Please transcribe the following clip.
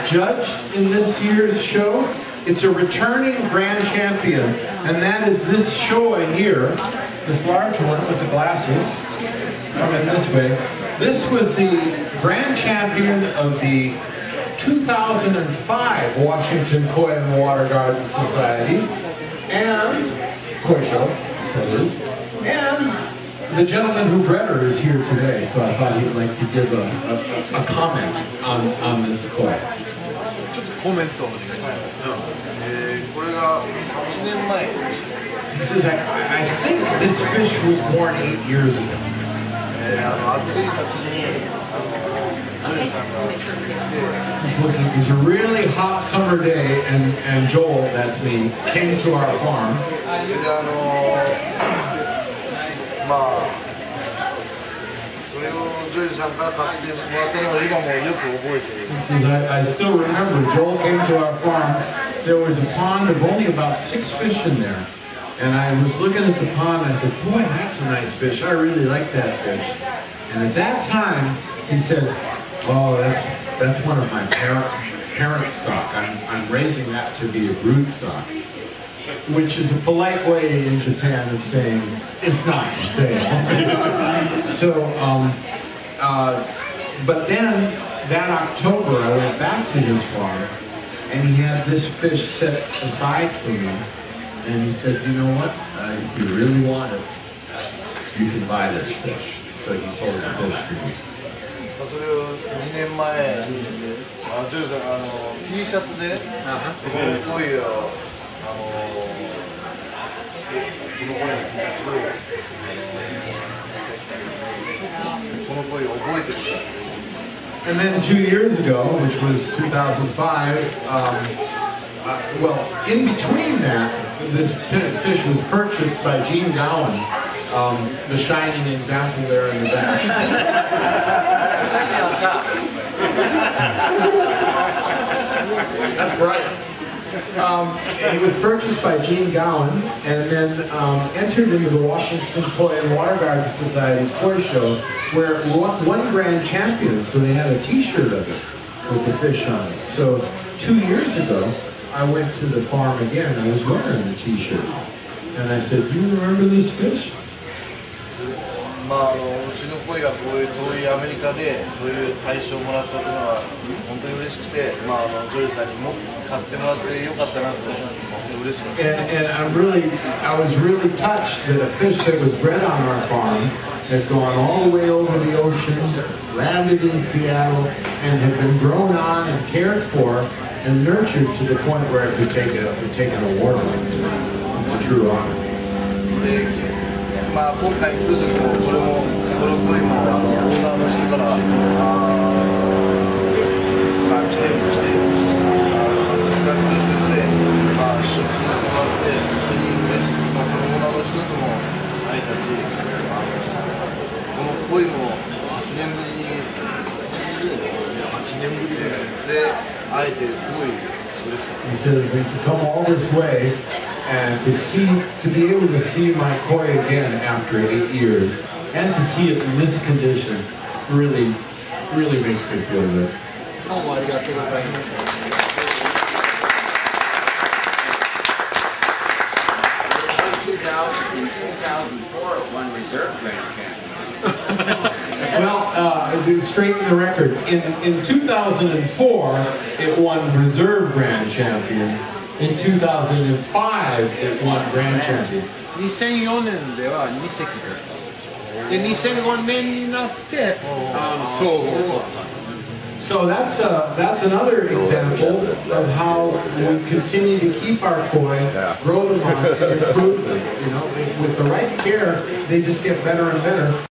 judged in this year's show. It's a returning grand champion, and that is this Showa here, this large one with the glasses, coming this way. This was the grand champion of the 2005 Washington Koi and Water Garden Society, and Koi Show, that is, and the gentleman who bred her is here today, so I thought he'd like to give a comment on this koi. ちょっとコメントをお願いします。これが8年前。 He says, I think this fish was born 8 years ago. 暑い夏にジョイさんが来て、 He says it was a really hot summer day, and Joel, that's me, came to our farm. でまあそれをジョイさんから買ってもらったのを今もよく覚えている。 He says, I still remember Joel came to our farm. There was a pond of only about 6 fish in there. And I was looking at the pond and I said, boy, that's a nice fish. I really like that fish. And at that time, he said, oh, that's one of my parent stock. I'm raising that to be a brood stock. Which is a polite way in Japan of saying, it's not for sale. So, but then, that October, I went back to his farm, and he had this fish set aside for me. And he said, you know what, if you really want it, you can buy this fish. So he sold the fish to me. それを2年前にジョイさんがT シャツでこの鯉をこの鯉の T シャツをこの鯉を覚えてるから。 And then 2 years ago, which was 2005, well, in between that, this fish was purchased by Gene Gowan, the shining example there in the back. Especially on top. That's right. He was purchased by Gene Gowan and then entered into the Washington Koi and Water Garden Society's koi show, where it won grand champion, so they had a t-shirt of it with the fish on it. So 2 years ago, I went to the farm again. I was wearing the t-shirt. And I said, do you remember this fish? まあうちの鯉がこういう遠いアメリカでそういう大賞をもらったというのは本当に嬉しくて、まあジョイさんにも買ってもらってよかったなと嬉しかった。 And I was really touched that a fish that was bred on our farm had gone all the way over the ocean, landed in Seattle, and had been grown on and cared for and nurtured to the point where it could take an award like this. It's a true honor. まあ今回来る時もこの鯉もオーナーの人から来て私が来るというので出品してもらって本当に嬉しく、そのオーナーの人とも会えたし、この鯉も8年ぶりで会えてすごい嬉しかった。 He says, to come all this way and to be able to see my koi again after 8 years, and to see it in this condition, really makes me feel good. どうもありがとうございます。 In 2004, it won reserve grand champion. Well, to straighten the record, in 2004, it won reserve grand champion. In 2005, it won grand champion. 2004年では2席だったんですよ。で、2005年になって総合だったんです。 So that's another example of how we continue to keep our koi, grow them up, and improve them. You know, with the right care, they just get better and better.